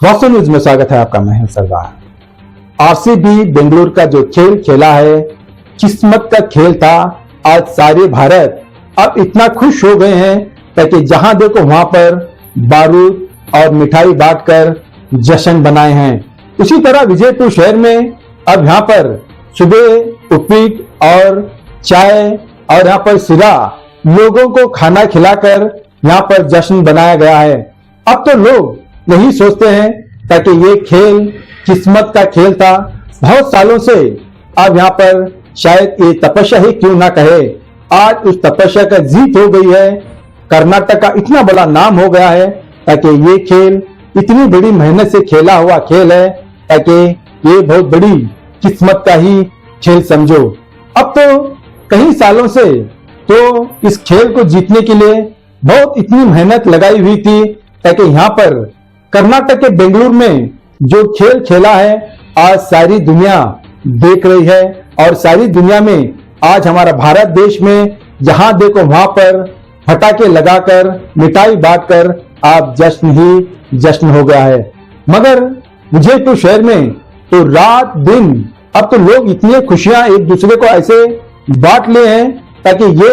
वास्तव न्यूज में स्वागत है आपका। मैं हूं सरदार। आरसीबी बेंगलुरु का जो खेल खेला है, किस्मत का खेल था। आज सारे भारत अब इतना खुश हो गए हैं ताकि जहां देखो वहां पर बारूद और मिठाई बांटकर जश्न बनाए हैं। उसी तरह विजयपुर शहर में अब यहाँ पर सुबह उपीट और चाय और यहाँ पर सिरा लोगों को खाना खिलाकर यहाँ पर जश्न बनाया गया है। अब तो लोग नहीं सोचते हैं ताकि ये खेल किस्मत का खेल था। बहुत सालों से अब यहाँ पर शायद ये तपस्या ही क्यों ना कहे, आज उस तपस्या का जीत हो गई है। कर्नाटक का इतना बड़ा नाम हो गया है ताकि ये खेल इतनी बड़ी मेहनत से खेला हुआ खेल है ताकि ये बहुत बड़ी किस्मत का ही खेल समझो। अब तो कई सालों से तो इस खेल को जीतने के लिए बहुत इतनी मेहनत लगाई हुई थी ताकि यहाँ पर कर्नाटक के बेंगलुरु में जो खेल खेला है आज सारी दुनिया देख रही है। और सारी दुनिया में आज हमारा भारत देश में जहां देखो वहां पर फटाके लगाकर मिठाई बांटकर आप जश्न ही जश्न हो गया है। मगर विजयपुर शहर में तो रात दिन अब तो लोग इतनी खुशियां एक दूसरे को ऐसे बांट ले हैं ताकि ये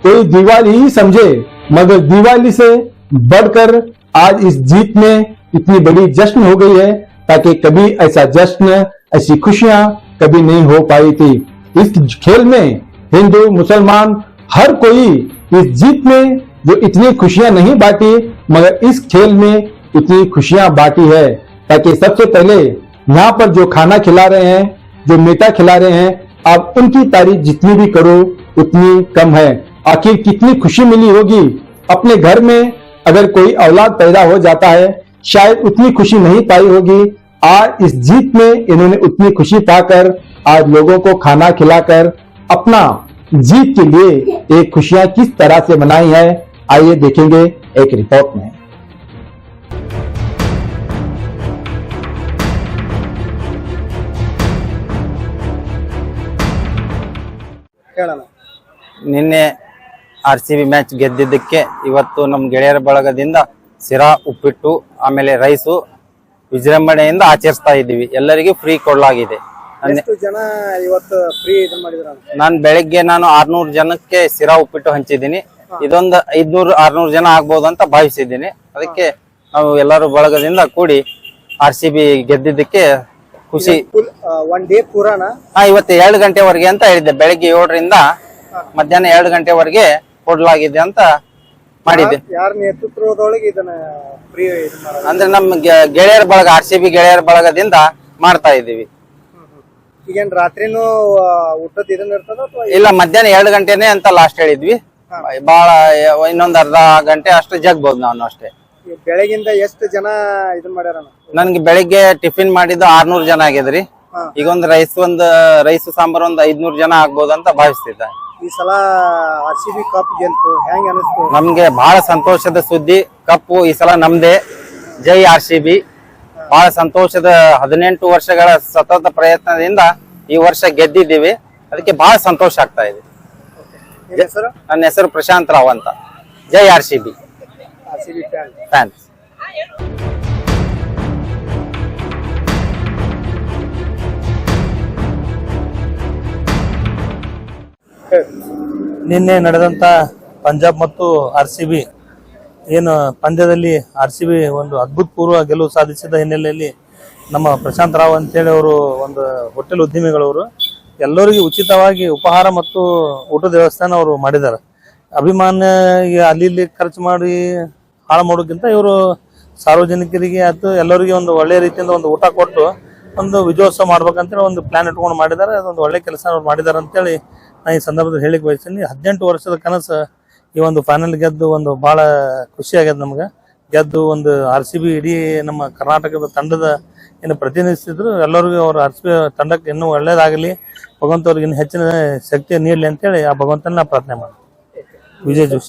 कोई दिवाली ही समझे। मगर दिवाली से बढ़कर आज इस जीत में इतनी बड़ी जश्न हो गई है ताकि कभी ऐसा जश्न, ऐसी खुशियां कभी नहीं हो पाई थी। इस खेल में हिंदू मुसलमान हर कोई इस जीत में जो इतनी खुशियां नहीं बांटी मगर इस खेल में इतनी खुशियां बांटी है ताकि सबसे पहले यहाँ पर जो खाना खिला रहे हैं, जो मीठा खिला रहे हैं, आप उनकी तारीफ जितनी भी करो उतनी कम है। आखिर कितनी खुशी मिली होगी। अपने घर में अगर कोई औलाद पैदा हो जाता है शायद उतनी खुशी नहीं पाई होगी। आज इस जीत में इन्होंने उतनी खुशी पाकर आज लोगों को खाना खिलाकर अपना जीत के लिए एक खुशियां किस तरह से मनाई है, आइए देखेंगे एक रिपोर्ट में। ನಿನ್ನೆ RCB ಮ್ಯಾಚ್ ಗೆದ್ದಿದ್ದಕ್ಕೆ ಇವತ್ತು ನಮ್ಮ ಗೆಳೆಯರ ಬಳಗದಿಂದ ಸಿರಾ ಉಪ್ಪಿಟ್ಟು ಆಮೇಲೆ ರೈಸು ವಿಜೃಂಭಣೆಯಿಂದ ಆಚರಿಸ್ತಾ ಇದ್ದೀವಿ। ಎಲ್ಲರಿಗೂ ಫ್ರೀ ಕೊಡಲಾಗಿದೆ। ನಾನು ಬೆಳಿಗ್ಗೆ 600 ಜನಕ್ಕೆ ಸಿರಾ ಉಪ್ಪಿಟ್ಟು ಹಂಚಿದ್ದೀನಿ। ಇದೊಂದು 500-600 ಜನ ಆಗ್ಬೋದು ಅಂತ ಭಾವಿಸಿದ್ದೀನಿ। ಅದಕ್ಕೆ ನಾವು ಎಲ್ಲರೂ ಬಳಗದಿಂದ ಕೂಡಿ RCB ಗೆದ್ದಿದ್ದಕ್ಕೆ ಖುಷಿ। ಇವತ್ತು 2 ಗಂಟೆವರೆಗೆ ಅಂತ ಹೇಳಿದ್ದೆ, ಬೆಳಿಗ್ಗೆ 7ರಿಂದ ಮಧ್ಯಾಹ್ನ 2 ಗಂಟೆವರೆಗೆ ಕೊಡಲಾಗಿದೆ ಅಂತ ಮಾಡಿದ್ದೆ। ಅಂದ್ರೆ ನಮ್ಮ ಗೆಳೆಯರ ಬಳಗ RCB ಗೆಳೆಯರ ಬಳಗದಿಂದ ಮಾಡ್ತಾ ಇದೀವಿ। ರಾತ್ರಿನೂ ಊಟದ ಇಲ್ಲ, ಮಧ್ಯಾಹ್ನ 2 ಗಂಟೆನೆ ಅಂತ ಲಾಸ್ಟ್ ಹೇಳಿದ್ವಿ। ಬಹಳ ಇನ್ನೊಂದು ಅರ್ಧ ಗಂಟೆ ಅಷ್ಟು ಜಗ್ಬಹುದು ನಾನು ಅಷ್ಟೇ। ಬೆಳಗಿಂದ ಎಷ್ಟು ಜನ ಇದನ್ ಮಾಡ್ಯಾರ? ನನ್ಗೆ ಬೆಳಿಗ್ಗೆ ಟಿಫಿನ್ ಮಾಡಿದ್ದು 600 ಜನ ಆಗಿದ್ರಿ। ಈಗ ಒಂದು ರೈಸ್ ಸಾಂಬಾರ್ ಒಂದು 500 ಜನ ಆಗ್ಬೋದು ಅಂತ ಭಾವಿಸ್ತಿದ್ದೆ। ಈ ಸಲ RCB ಕಪ್ ಗೆಲ್ತು, ಹೆಂಗ್ ಅನಿಸ್ತು? ನಮ್ಗೆ ಬಹಳ ಸಂತೋಷದ ಸುದ್ದಿ, ಕಪ್ಪು ಈ ಸಲ ನಮ್ದೇ। ಜೈ RCB। ಬಹಳ ಸಂತೋಷದ 18 ವರ್ಷಗಳ ಸತತ ಪ್ರಯತ್ನದಿಂದ ಈ ವರ್ಷ ಗೆದ್ದಿದ್ದೀವಿ, ಅದಕ್ಕೆ ಬಹಳ ಸಂತೋಷ ಆಗ್ತಾ ಇದೆ। ನನ್ನ ಹೆಸರು ಪ್ರಶಾಂತ್ ರಾವ್ ಅಂತ। ಜೈ RCB ಫ್ಯಾನ್ಸ್। ನಿನ್ನೆ ನಡೆದಂತ ಪಂಜಾಬ್ ಮತ್ತು RCB ಏನು ಪಂದ್ಯದಲ್ಲಿ RCB ಒಂದು ಅದ್ಭುತಪೂರ್ವ ಗೆಲುವು ಸಾಧಿಸಿದ ಹಿನ್ನೆಲೆಯಲ್ಲಿ ನಮ್ಮ ಪ್ರಶಾಂತ್ ರಾವ್ ಅಂತೇಳಿ ಅವರು ಒಂದು ಹೋಟೆಲ್ ಉದ್ಯಮಿಗಳವರು ಎಲ್ಲರಿಗೂ ಉಚಿತವಾಗಿ ಉಪಹಾರ ಮತ್ತು ಊಟದ ವ್ಯವಸ್ಥೆನ ಅವರು ಮಾಡಿದ್ದಾರೆ। ಅಭಿಮಾನ ಅಲ್ಲಿ ಇಲ್ಲಿ ಖರ್ಚು ಮಾಡಿ ಹಾಳು ಮಾಡೋಕ್ಕಿಂತ ಇವರು ಸಾರ್ವಜನಿಕರಿಗೆ ಅಥವಾ ಎಲ್ಲರಿಗೆ ಒಂದು ಒಳ್ಳೆ ರೀತಿಯಿಂದ ಒಂದು ಊಟ ಕೊಟ್ಟು ಒಂದು ವಿಜಯೋತ್ಸವ ಮಾಡ್ಬೇಕಂತೇಳಿ ಒಂದು ಪ್ಲಾನ್ ಇಟ್ಕೊಂಡು ಮಾಡಿದ್ದಾರೆ। ಅದೊಂದು ಒಳ್ಳೆ ಕೆಲಸ ಅವ್ರು ಮಾಡಿದ್ದಾರೆ ಅಂತೇಳಿ ನಾ ಈ ಸಂದರ್ಭದಲ್ಲಿ ಹೇಳಿಕ್ ಬಯಸ್ತೀನಿ। 18 ವರ್ಷದ ಕನಸು ಈ ಒಂದು ಫೈನಲ್ ಗೆದ್ದು ಒಂದು ಬಹಳ ಖುಷಿ ಆಗ್ಯದ ನಮ್ಗೆ। ಗೆದ್ದು ಒಂದು RCB ಇಡೀ ನಮ್ಮ ಕರ್ನಾಟಕದ ತಂಡದ ಏನು ಪ್ರತಿನಿಧಿಸಿದ್ರು ಎಲ್ಲರಿಗೂ ಅವ್ರ RCB ತಂಡಕ್ಕೆ ಇನ್ನೂ ಒಳ್ಳೇದಾಗಲಿ, ಭಗವಂತ ಅವ್ರಿಗೆ ಇನ್ನು ಹೆಚ್ಚಿನ ಶಕ್ತಿ ನೀಡಲಿ ಅಂತೇಳಿ ಆ ಭಗವಂತನ ಪ್ರಾರ್ಥನೆ ಮಾಡಿ ವಿಜಯ್ ಜೋಶಿ।